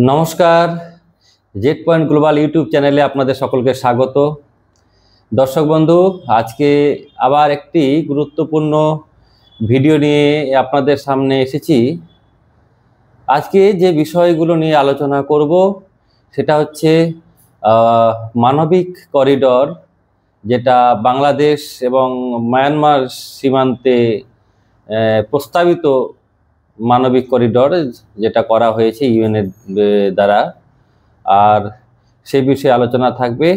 নমস্কার, Z point global YouTube চ্যানেলে আপনাদের সকলকে স্বাগত। দর্শক বন্ধু, আজকে আবার একটি গুরুত্বপূর্ণ ভিডিও নিয়ে আপনাদের সামনে এসেছি। আজকে যে বিষয়গুলো নিয়ে আলোচনা করব সেটা হচ্ছে মানবিক করিডর, যেটা বাংলাদেশ এবং মায়ানমার সীমান্তে প্রস্তাবিত মানবিক করিডর যেটা করা হয়েছে ইউএনের দ্বারা। আর সেই বিষয়ে আলোচনা থাকবে।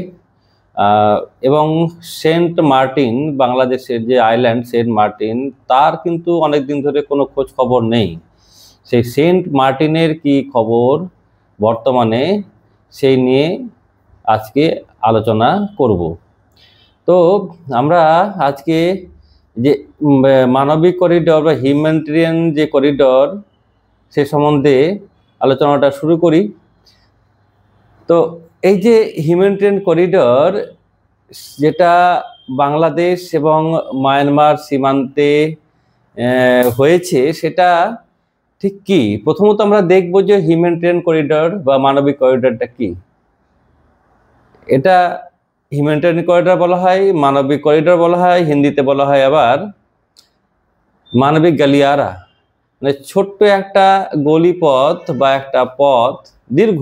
এবং সেন্ট মার্টিন, বাংলাদেশের যে আইল্যান্ড সেন্ট মার্টিন, তার কিন্তু অনেক দিন ধরে কোনো খোঁজ খবর নেই। সেই সেন্ট মার্টিনের কি খবর বর্তমানে, সেই নিয়ে আজকে আলোচনা করব। তো আমরা আজকে যে মানবিক করিডর বা হিউম্যানিটেরিয়ান যে করিডর, সে সম্বন্ধে আলোচনাটা শুরু করি। তো এই যে হিউম্যানিটেরিয়ান করিডর যেটা বাংলাদেশ এবং মায়ানমার সীমান্তে হয়েছে, সেটা ঠিক কি? প্রথমত আমরা দেখব যে হিউম্যানিটেরিয়ান করিডর বা মানবিক করিডরটা কি। এটা হিউম্যানিটেরিয়ান করিডর বলা হয়, মানবিক করিডর বলা হয়, হিন্দিতে বলা হয় আবার মানবিক গালিয়ারা। মানে ছোট্ট একটা গলিপথ বা একটা পথ, দীর্ঘ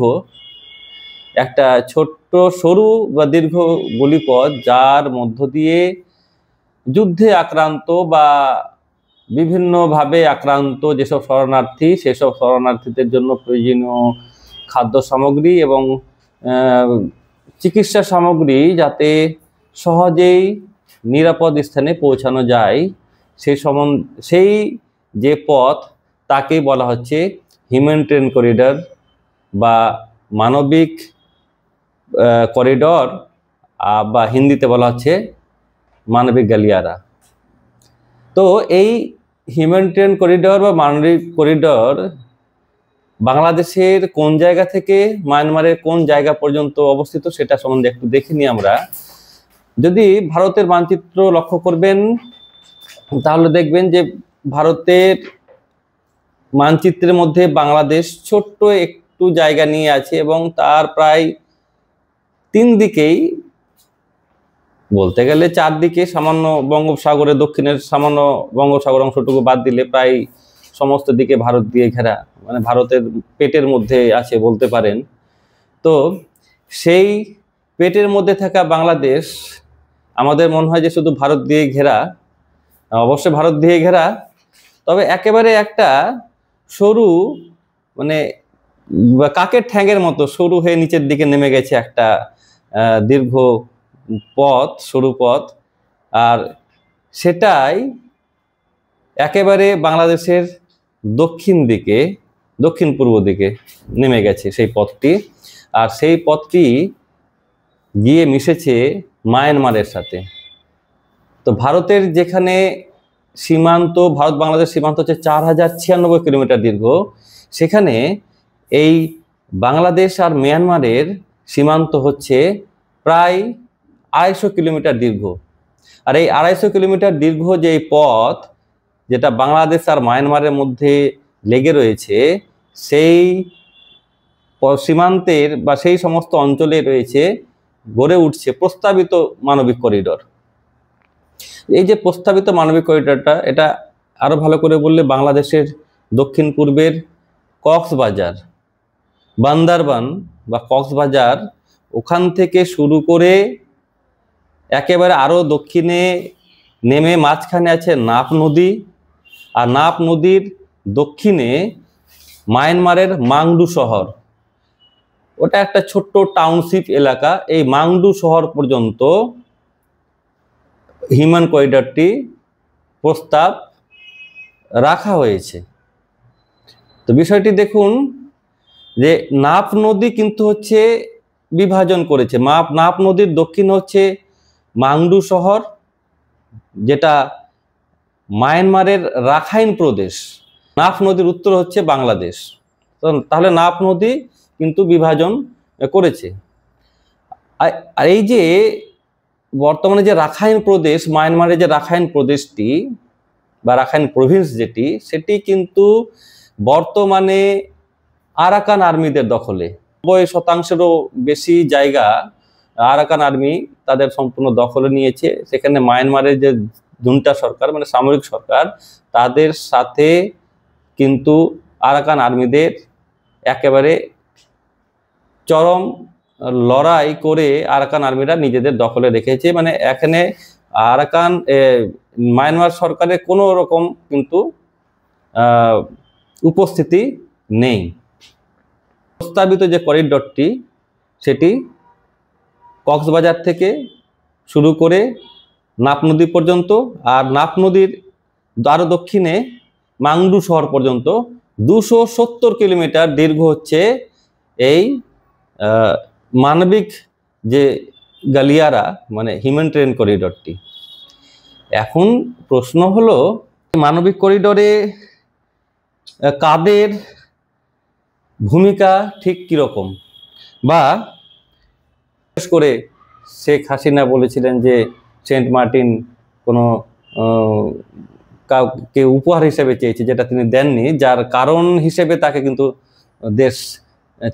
একটা ছোট্ট সরু বা দীর্ঘ গলিপথ, যার মধ্য দিয়ে যুদ্ধে আক্রান্ত বা বিভিন্নভাবে আক্রান্ত যেসব শরণার্থী, সেসব শরণার্থীদের জন্য প্রয়োজনীয় খাদ্য সামগ্রী এবং চিকিৎসা সামগ্রী যাতে সহজেই নিরাপদ স্থানে পৌঁছানো যায়, সেই যে পথ, তাকেই বলা হচ্ছে হিউম্যানিটেরিয়ান করিডর বা মানবিক করিডর, বা হিন্দিতে বলা হচ্ছে মানবিক গালিয়ারা। তো এই হিউম্যানিটেরিয়ান করিডর বা মানবিক করিডর বাংলাদেশের কোন জায়গা থেকে মায়ানমারের কোন জায়গা পর্যন্ত অবস্থিত, সেটা সম্বন্ধে একটু দেখে নিই আমরা। যদি ভারতের মানচিত্র লক্ষ্য করবেন, তাহলে দেখবেন যে ভারতের মানচিত্রের মধ্যে বাংলাদেশ ছোট্ট একটু জায়গা নিয়ে আছে এবং তার প্রায় তিন দিকেই, বলতে গেলে চারদিকে, সামান্য বঙ্গোপসাগরের দক্ষিণের সামান্য বঙ্গোপসাগর অংশটুকু বাদ দিলে প্রায় সমস্ত দিকে ভারত দিয়ে ঘেরা, মানে ভারতের পেটের মধ্যে আছে বলতে পারেন। তো সেই পেটের মধ্যে থাকা বাংলাদেশ, আমাদের মনে হয় যে শুধু ভারত দিয়ে ঘেরা। অবশ্যই ভারত দিয়ে ঘেরা, তবে একেবারে একটা সরু, মানে কাকের ঠ্যাঙের মতো সরু হয়ে নিচের দিকে নেমে গেছে একটা দীর্ঘ পথ, সরু পথ। আর সেটাই একেবারে বাংলাদেশের দক্ষিণ দিকে, দক্ষিণ পূর্ব দিকে নেমে গেছে সেই পথটি। আর সেই পথটি গিয়ে মিশেছে মায়ানমারের সাথে। তো ভারতের যেখানে সীমান্ত, ভারত বাংলাদেশ সীমান্ত হচ্ছে 4096 কিলোমিটার দীর্ঘ, সেখানে এই বাংলাদেশ আর মিয়ানমারের সীমান্ত হচ্ছে প্রায় 250 কিলোমিটার দীর্ঘ। আর এই 250 কিলোমিটার দীর্ঘ যে পথ, যেটা বাংলাদেশ আর মায়ানমারের মধ্যে লেগে রয়েছে, সেই সীমান্তের বা সেই সমস্ত অঞ্চলে রয়েছে, গড়ে উঠছে প্রস্তাবিত মানবিক করিডর। এই যে প্রস্তাবিত মানবিক করিডরটা, এটা আরো ভালো করে বললে বাংলাদেশের দক্ষিণ পূর্বের কক্সবাজার, বান্দরবান বা কক্সবাজার, ওখান থেকে শুরু করে একেবারে আরো দক্ষিণে নেমে মাঝখানে আছে নাফ নদী। আর নাফ নদীর দক্ষিণে মায়ানমারের মাংডু শহর, ওটা একটা ছোট্ট টাউনশিপ এলাকা। এই মাংডু শহর পর্যন্ত হিউম্যান করিডরটি প্রস্তাব রাখা হয়েছে। তো বিষয়টি দেখুন যে নাফ নদী কিন্তু হচ্ছে বিভাজন করেছে। নাফ নদীর দক্ষিণ হচ্ছে মাংডু শহর, যেটা মায়ানমারের রাখাইন প্রদেশ। নাফ নদীর উত্তর হচ্ছে বাংলাদেশ। তাহলে নাফ নদী কিন্তু বিভাজন করেছে। আর এই যে বর্তমানে যে রাখাইন প্রদেশ, মায়ানমারের যে রাখাইন প্রদেশটি বা রাখাইন প্রভিন্স যেটি, সেটি কিন্তু বর্তমানে আরাকান আর্মিদের দখলে। 90%-এরও বেশি জায়গা আরাকান আর্মি তাদের সম্পূর্ণ দখলে নিয়েছে। সেখানে মায়ানমারের যে জুন্টা সরকার মানে সামরিক সরকার, তাদের সাথে কিন্তু আরাকান আর্মিদের একেবারে চরম লড়াই করে আরাকান আর্মিরা নিজেদের দখলে রেখেছে। মানে এখানে আরাকান মায়ানমার সরকারের কোনো রকম কিন্তু উপস্থিতি নেই। প্রস্তাবিত যে করিডরটি সেটি কক্সবাজার থেকে শুরু করে নাপ নদী পর্যন্ত, আর নাপ নদীর আরো দক্ষিণে মাংডু শহর পর্যন্ত 270 কিলোমিটার দীর্ঘ হচ্ছে এই মানবিক যে গালিয়ারা মানে হিউম্যান ট্রেন করিডরটি। এখন প্রশ্ন হলো, মানবিক করিডরে কাদের ভূমিকা ঠিক কিরকম, বা বিশেষ করে শেখ হাসিনা বলেছিলেন যে সেন্ট মার্টিন কোনো কাউকে উপহার হিসেবে চেয়েছে, যেটা তিনি দেননি, যার কারণ হিসেবে তাকে কিন্তু দেশ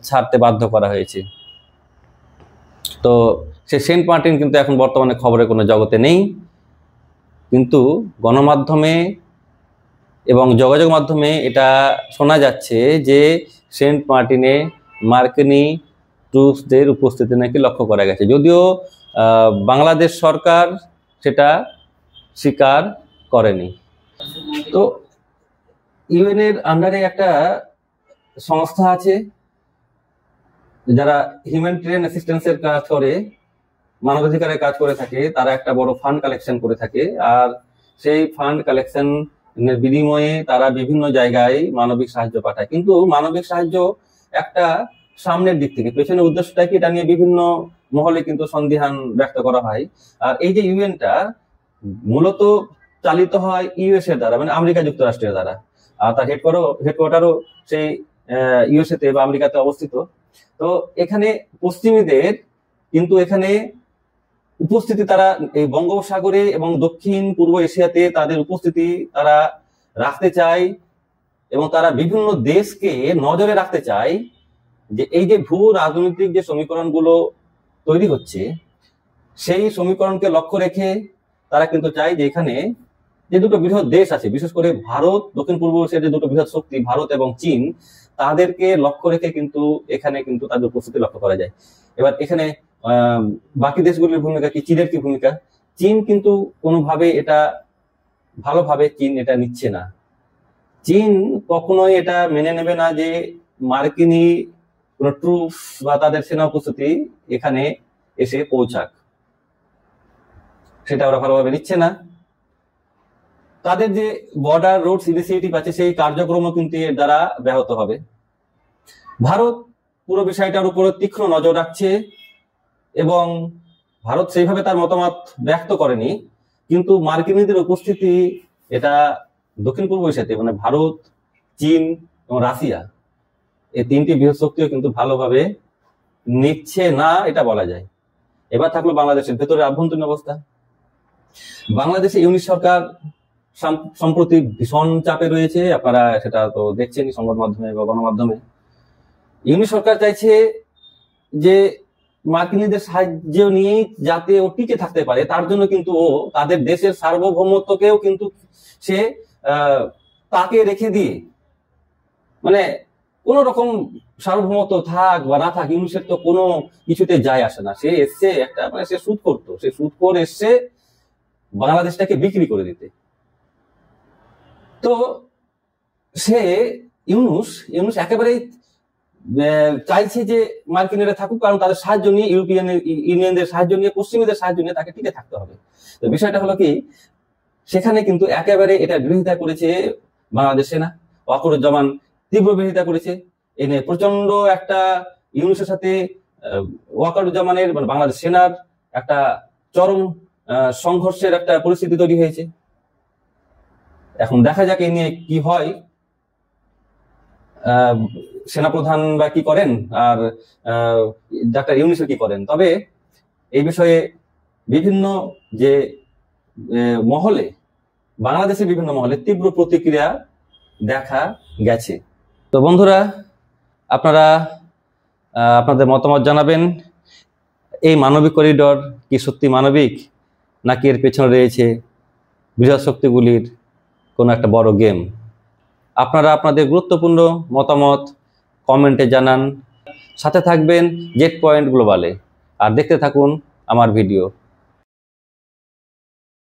ছাড়তে বাধ্য করা হয়েছে। তো সে সেন্ট মার্টিন কিন্তু এখন বর্তমানে খবরের কোনো জগতে নেই, কিন্তু গণমাধ্যমে এবং যোগাযোগ মাধ্যমে এটা শোনা যাচ্ছে যে সেন্ট মার্টিনে মার্কিনী ট্রুপসদের উপস্থিতি নাকি লক্ষ্য করা গেছে, যদিও বাংলাদেশ সরকার সেটা স্বীকার করেনি। তো ইউএনের আন্ডারে একটা সংস্থা আছে যারা হিউম্যানিটেরিয়ান অ্যাসিস্ট্যান্সের কাজ করে, মানবাধিকারের কাজ করে থাকে। তারা একটা বড় ফান্ড কালেকশন করে থাকে, আর সেই ফান্ড কালেকশন বিনিময়ে তারা বিভিন্ন জায়গায় মানবিক সাহায্য পাঠায়। কিন্তু মানবিক সাহায্য একটা সামনের দিক থেকে, পেছনের উদ্দেশ্যটা কি এটা নিয়ে বিভিন্ন মহলে কিন্তু সন্দিহান ব্যক্ত করা হয়। আর এই যে ইউএনটা মূলত চালিত হয় ইউএস এর দ্বারা, মানে আমেরিকা যুক্তরাষ্ট্রের দ্বারা, আর তার হেডকোয়ার্টারও সেই ইউএসএ তে বা আমেরিকাতে অবস্থিত। তো এখানে পশ্চিমীদের কিন্তু এখানে উপস্থিতি, তারা এই বঙ্গোপসাগরে এবং দক্ষিণ পূর্ব এশিয়াতে তাদের উপস্থিতি তারা রাখতে চায়, এবং তারা বিভিন্ন দেশকে নজরে রাখতে চায় যে এই যে ভূ রাজনৈতিক যে সমীকরণগুলো তৈরি হচ্ছে, সেই সমীকরণকে লক্ষ্য রেখে তারা কিন্তু চায় যে এখানে যে দুটো বৃহৎ দেশ আছে, বিশেষ করে ভারত, দক্ষিণ পূর্ব এশিয়ার যে দুটো বৃহৎ শক্তি ভারত এবং চীন, তাদেরকে লক্ষ্য রেখে কিন্তু এখানে কিন্তু তাদের উপস্থিতি লক্ষ্য করা যায়। এবার এখানে বাকি দেশগুলির ভূমিকা কি, চীনের কি ভূমিকা? চীন কিন্তু কোনোভাবে এটা ভালোভাবে চীন এটা নিচ্ছে না। চীন কখনোই এটা মেনে নেবে না যে মার্কিনী কোন ট্রুপস বা তাদের সেনা উপস্থিতি এখানে এসে পৌঁছাক, সেটা ওরা ভালোভাবে নিচ্ছে না। তাদের যে বর্ডার রোডস ইনিশিয়েটিভ আছে, সেই কার্যক্রমও কিন্তু এর দ্বারা ব্যাহত হবে। ভারত পুরো বিষয়টার উপর তীক্ষ্ণ নজর রাখছে, এবং ভারত সেইভাবে তার মতামত ব্যক্ত করেনি, কিন্তু মার্কিনীদের উপস্থিতি এটা দক্ষিণ পূর্ব এশিয়াতে মানে ভারত, চীন এবং রাশিয়া, এই তিনটি বৃহৎ শক্তিও কিন্তু ভালোভাবে নিচ্ছে না এটা বলা যায়। এবার থাকলো বাংলাদেশের ভেতরে আভ্যন্তরীণ অবস্থা। বাংলাদেশে ইউনিট সরকার সম্প্রতি ভীষণ চাপে রয়েছে, আপনারা সেটা তো দেখছেনই সংবাদ মাধ্যমে বা গণমাধ্যমে। ইউনিট সরকার চাইছে যে মার্কিনীদের সাহায্য নিয়েই যাতে ও টিকে থাকতে পারে, তার জন্য কিন্তু ও তাদের দেশের সার্বভৌমত্বকেও কিন্তু সে তাকে রেখে দিয়ে, মানে কোন রকম সার্বভৌমত্ব থাক বা না থাক, ইউনিসের তো কোনো কিছুতে যায় আসে না। সে এসছে একটা, মানে সে সুদ করতো, সে সুদ করে এসছে বাংলাদেশটাকে বিক্রি করে দিতে। তো সে ইউনুস একেবারেই চাইছে যে মার্কিনেরা থাকুক, কারণ তাদের সাহায্য নিয়ে, ইউরোপিয়ান ইউনিয়নদের সাহায্য নিয়ে, পশ্চিমীদের সাহায্য নিয়ে তাকে টিকে থাকতে হবে। তো বিষয়টা হলো কি, সেখানে কিন্তু একেবারে এটা বিরোধিতা করেছে বাংলাদেশ সেনা। ওয়াকারুজ্জামান তীব্র বিরোধিতা করেছে। এনে প্রচন্ড একটা ইউনুসের সাথে ওয়াকারুজ্জামানের মানে বাংলাদেশ সেনার একটা চরম সংঘর্ষের একটা পরিস্থিতি তৈরি হয়েছে। এখন দেখা যাক এই নিয়ে কি হয়, সেনাপ্রধান বা কি করেন আর ডাক্তার ইউনুস কি করেন। তবে এই বিষয়ে বিভিন্ন যে মহলে, বাংলাদেশের বিভিন্ন মহলে তীব্র প্রতিক্রিয়া দেখা গেছে। তো বন্ধুরা, আপনারা আপনাদের মতামত জানাবেন। এই মানবিক করিডোর কি সত্যি মানবিক, নাকি এর পেছনে রয়েছে বৃহৎ শক্তিগুলির কোনো একটা বড় গেম? আপনারা আপনাদের গুরুত্বপূর্ণ মতামত কমেন্টে জানান। সাথে থাকবেন জেড পয়েন্ট গ্লোবালে আর দেখতে থাকুন আমার ভিডিও।